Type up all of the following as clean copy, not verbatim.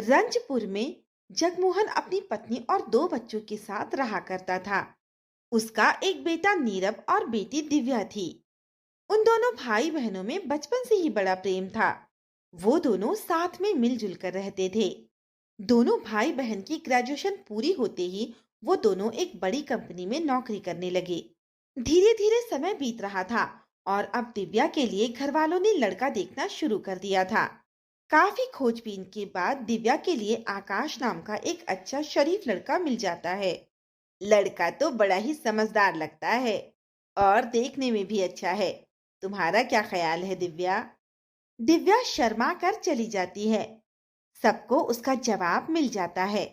रंजपुर में जगमोहन अपनी पत्नी और दो बच्चों के साथ रहा करता था। उसका एक बेटा नीरव और बेटी दिव्या थी। उन दोनों भाई बहनों में बचपन से ही बड़ा प्रेम था। वो दोनों साथ में मिलजुल कर रहते थे। दोनों भाई बहन की ग्रेजुएशन पूरी होते ही वो दोनों एक बड़ी कंपनी में नौकरी करने लगे। धीरे धीरे समय बीत रहा था और अब दिव्या के लिए घर वालों ने लड़का देखना शुरू कर दिया था। काफी खोजबीन के बाद दिव्या के लिए आकाश नाम का एक अच्छा शरीफ लड़का मिल जाता है। लड़का तो बड़ा ही समझदार लगता है और देखने में भी अच्छा है। तुम्हारा क्या ख्याल है दिव्या? दिव्या शर्मा कर चली जाती है। सबको उसका जवाब मिल जाता है।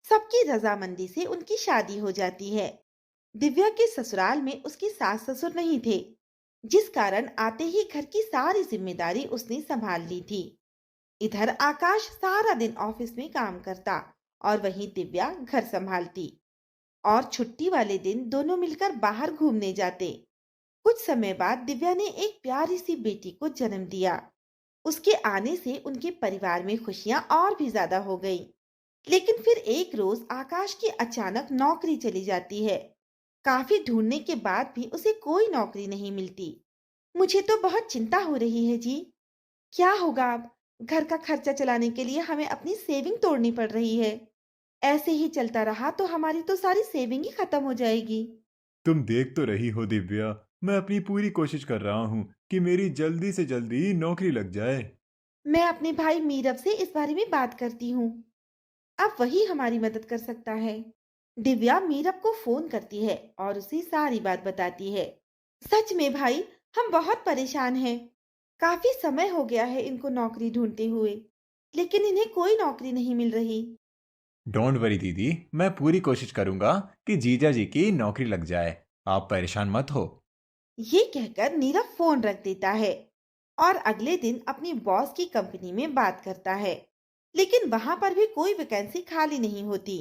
सबकी रजामंदी से उनकी शादी हो जाती है। दिव्या के ससुराल में उसकी सास ससुर नहीं थे, जिस कारण आते ही घर की सारी जिम्मेदारी उसने संभाल ली थी। इधर आकाश सारा दिन ऑफिस में काम करता और वहीं दिव्या घर संभालती। और छुट्टी वाले दिन दोनों मिलकर बाहर घूमने जाते। कुछ समय बाद दिव्या ने एक प्यारी सी बेटी को जन्म दिया। उसके आने से उनके परिवार में खुशियां और भी ज्यादा हो गई। लेकिन फिर एक रोज आकाश की अचानक नौकरी चली जाती है। काफी ढूंढने के बाद भी उसे कोई नौकरी नहीं मिलती। मुझे तो बहुत चिंता हो रही है जी। क्या होगा अब? घर का खर्चा चलाने के लिए हमें अपनी सेविंग तोड़नी पड़ रही है। ऐसे ही चलता रहा तो हमारी तो सारी सेविंग ही खत्म हो जाएगी। तुम देख तो रही हो दिव्या, मैं अपनी पूरी कोशिश कर रहा हूँ कि मेरी जल्दी से जल्दी नौकरी लग जाए। मैं अपने भाई मीरब से इस बारे में बात करती हूँ। अब वही हमारी मदद कर सकता है। दिव्या मीरब को फोन करती है और उसे सारी बात बताती है। सच में भाई, हम बहुत परेशान हैं। काफी समय हो गया है इनको नौकरी ढूंढते हुए, लेकिन इन्हें कोई नौकरी नहीं मिल रही। डोंट वरी दीदी, मैं पूरी कोशिश करूंगा कि जीजा जी की नौकरी लग जाए। आप परेशान मत हो। ये कहकर नीरव फोन रख देता है और अगले दिन अपनी बॉस की कंपनी में बात करता है। लेकिन वहां पर भी कोई वैकेंसी खाली नहीं होती।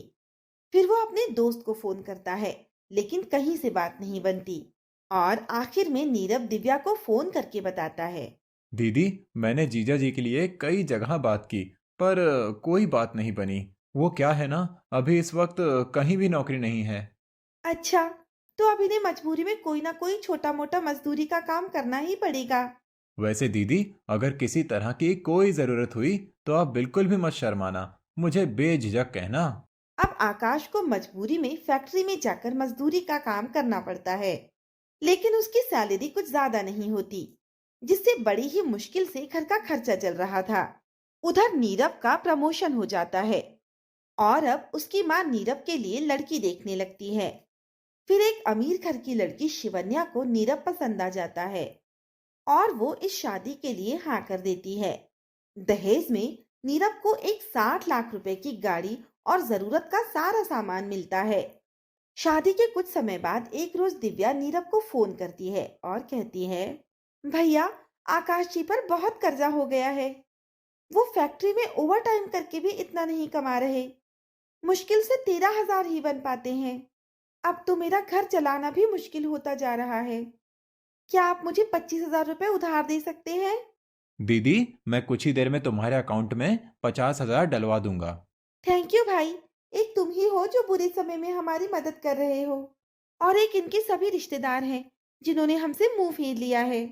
फिर वो अपने दोस्त को फोन करता है, लेकिन कहीं से बात नहीं बनती। और आखिर में नीरव दिव्या को फोन करके बताता है। दीदी, मैंने जीजा जी के लिए कई जगह बात की, पर कोई बात नहीं बनी। वो क्या है ना, अभी इस वक्त कहीं भी नौकरी नहीं है। अच्छा, तो अब इन्हें मजबूरी में कोई ना कोई छोटा मोटा मजदूरी का काम करना ही पड़ेगा। वैसे दीदी, अगर किसी तरह की कोई जरूरत हुई तो आप बिल्कुल भी मत शर्माना, मुझे बेझिझक कहना। अब आकाश को मजबूरी में फैक्ट्री में जाकर मजदूरी का काम करना पड़ता है। लेकिन उसकी सैलरी कुछ ज्यादा नहीं होती, जिससे बड़ी ही मुश्किल से घर का खर्चा चल रहा था। उधर नीरव का प्रमोशन हो जाता है और अब उसकी मां नीरव के लिए लड़की देखने लगती है। फिर एक अमीर घर की लड़की शिवन्या को नीरव पसंद आ जाता है और वो इस शादी के लिए हाँ कर देती है। दहेज में नीरव को एक 60 लाख रुपए की गाड़ी और जरूरत का सारा सामान मिलता है। शादी के कुछ समय बाद एक रोज दिव्या नीरव को फोन करती है और कहती है, भैया, आकाश जी पर बहुत कर्जा हो गया है। वो फैक्ट्री में ओवर टाइम करके भी इतना नहीं कमा रहे। मुश्किल से 13,000 ही बन पाते हैं। अब तो मेरा घर चलाना भी मुश्किल होता जा रहा है। क्या आप मुझे 25,000 रुपए उधार दे सकते हैं? दीदी, मैं कुछ ही देर में तुम्हारे अकाउंट में 50,000 डलवा दूंगा। थैंक यू भाई। एक तुम ही हो जो बुरे समय में हमारी मदद कर रहे हो, और एक इनके सभी रिश्तेदार हैं जिन्होंने हमसे मुंह फेर लिया है।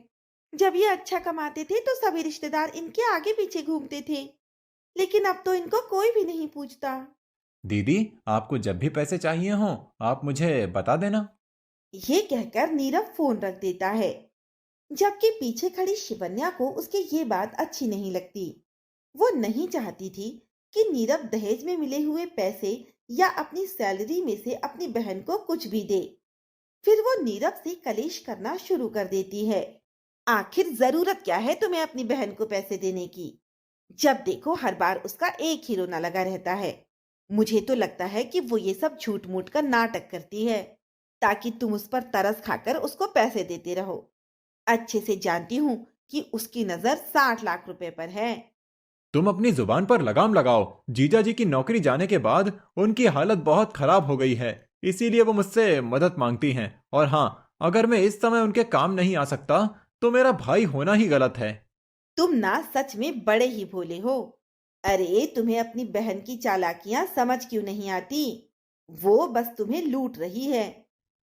जब ये अच्छा कमाते थे तो सभी रिश्तेदार इनके आगे पीछे घूमते थे, लेकिन अब तो इनको कोई भी नहीं पूछता। दीदी, आपको जब भी पैसे चाहिए हों, आप मुझे बता देना। ये कहकर नीरव फोन रख देता है। जबकि पीछे खड़ी शिवन्या को उसकी ये बात अच्छी नहीं लगती। वो नहीं चाहती थी कि नीरव दहेज में मिले हुए पैसे या अपनी सैलरी में से अपनी बहन को कुछ भी दे। फिर वो नीरव से कलेश करना शुरू कर देती है। आखिर जरूरत क्या है तुम्हें अपनी बहन को पैसे देने की? जब देखो हर बार उसका एक ही रोना लगा रहता है। मुझे तो लगता है कि वो ये सब झूठ मूठ का नाटक करती है, ताकि तुम उस पर तरस खाकर उसको पैसे देते रहो। अच्छे से जानती हूँ कि उसकी नजर 60 लाख रुपए पर है। तुम अपनी जुबान पर लगाम लगाओ। जीजा जी की नौकरी जाने के बाद उनकी हालत बहुत खराब हो गई है, इसीलिए वो मुझसे मदद मांगती हैं। और हाँ, अगर मैं इस समय उनके काम नहीं आ सकता तो मेरा भाई होना ही गलत है। तुम ना सच में बड़े ही भोले हो। अरे तुम्हें अपनी बहन की चालाकियां समझ क्यों नहीं आती? वो बस तुम्हें लूट रही है।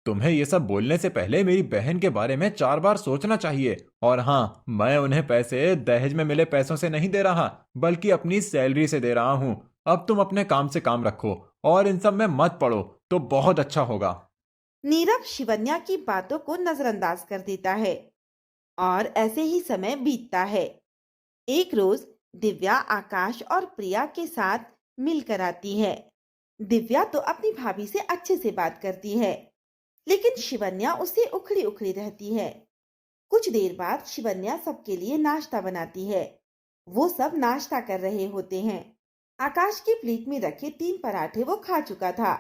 तुम्हें ये सब बोलने से पहले मेरी बहन के बारे में 4 बार सोचना चाहिए। और हाँ, मैं उन्हें पैसे दहेज में मिले पैसों से नहीं दे रहा, बल्कि अपनी सैलरी से दे रहा हूँ। अब तुम अपने काम से काम रखो और इन सब में मत पड़ो, तो बहुत अच्छा होगा। नीरव शिवन्या की बातों को नजरअंदाज कर देता है और ऐसे ही समय बीतता है। एक रोज दिव्या आकाश और प्रिया के साथ मिलकर आती है। दिव्या तो अपनी भाभी से अच्छे से बात करती है, लेकिन शिवन्या उससे उखड़ी उखड़ी रहती है। कुछ देर बाद शिवन्या सबके लिए नाश्ता बनाती है। वो सब नाश्ता कर रहे होते हैं। आकाश की प्लेट में रखे 3 पराठे वो खा चुका था।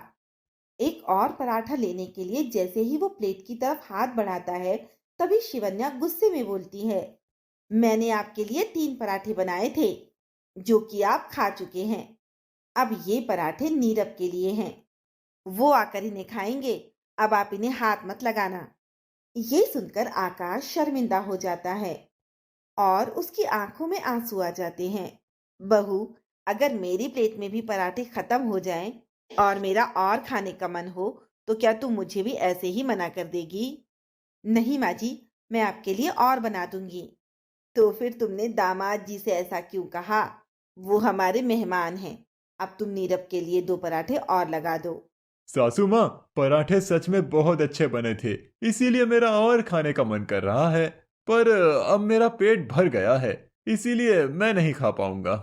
एक और पराठा लेने के लिए जैसे ही वो प्लेट की तरफ हाथ बढ़ाता है, तभी शिवन्या गुस्से में बोलती है, मैंने आपके लिए 3 पराठे बनाए थे, जो कि आप खा चुके हैं। अब ये पराठे नीरव के लिए हैं। वो आकर इन्हें खाएंगे। अब आप इन्हें हाथ मत लगाना। ये सुनकर आकाश शर्मिंदा हो जाता है और उसकी आंखों में आंसू आ जाते हैं। बहू, अगर मेरी प्लेट में भी पराठे खत्म हो जाएं और मेरा और खाने का मन हो, तो क्या तुम मुझे भी ऐसे ही मना कर देगी? नहीं माँ जी, मैं आपके लिए और बना दूंगी। तो फिर तुमने दामाद जी से ऐसा क्यों कहा? वो हमारे मेहमान हैं। अब तुम नीरव के लिए 2 पराठे और लगा दो। सासू माँ, पराठे सच में बहुत अच्छे बने थे, इसीलिए मेरा और खाने का मन कर रहा है। पर अब मेरा पेट भर गया है, इसीलिए मैं नहीं खा पाऊंगा।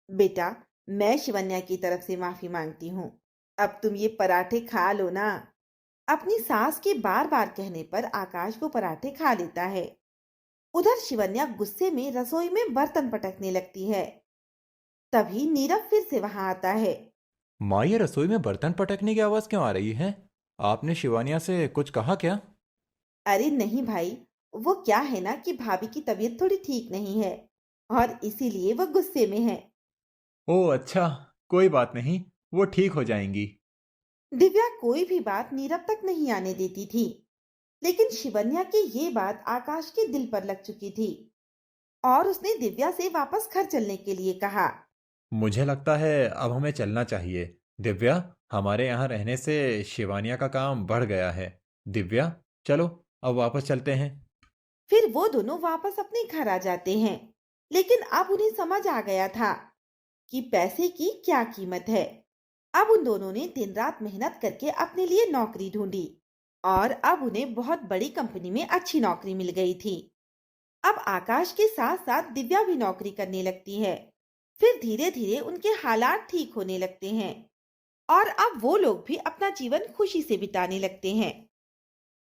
बेटा, मैं शिवन्या की तरफ से माफी मांगती हूँ। अब तुम ये पराठे खा लो ना। अपनी सास के बार बार कहने पर आकाश वो पराठे खा लेता है। उधर शिवन्या गुस्से में रसोई में बर्तन पटकने लगती है। तभी नीरव फिर से वहां आता है। माँ, ये रसोई में बर्तन पटकने की आवाज क्यों आ रही है? आपने शिवानिया से कुछ कहा क्या? अरे नहीं भाई, वो क्या है ना कि भाभी की तबीयत थोड़ी ठीक नहीं है और इसीलिए वो गुस्से में है। ओह अच्छा, कोई बात नहीं, वो ठीक हो जाएंगी। दिव्या कोई भी बात नीरव तक नहीं आने देती थी, लेकिन शिवन्या की ये बात आकाश के दिल पर लग चुकी थी और उसने दिव्या से वापस घर चलने के लिए कहा। मुझे लगता है अब हमें चलना चाहिए। दिव्या, हमारे यहाँ रहने से शिवानिया का काम बढ़ गया है। दिव्या, चलो अब वापस चलते हैं। फिर वो दोनों वापस अपने घर आ जाते हैं, लेकिन अब उन्हें समझ आ गया था कि पैसे की क्या कीमत है। अब उन दोनों ने दिन रात मेहनत करके अपने लिए नौकरी ढूंढी और अब उन्हें बहुत बड़ी कंपनी में अच्छी नौकरी मिल गई थी। अब आकाश के साथ साथ दिव्या भी नौकरी करने लगती है। फिर धीरे धीरे उनके हालात ठीक होने लगते हैं और अब वो लोग भी अपना जीवन खुशी से बिताने लगते हैं।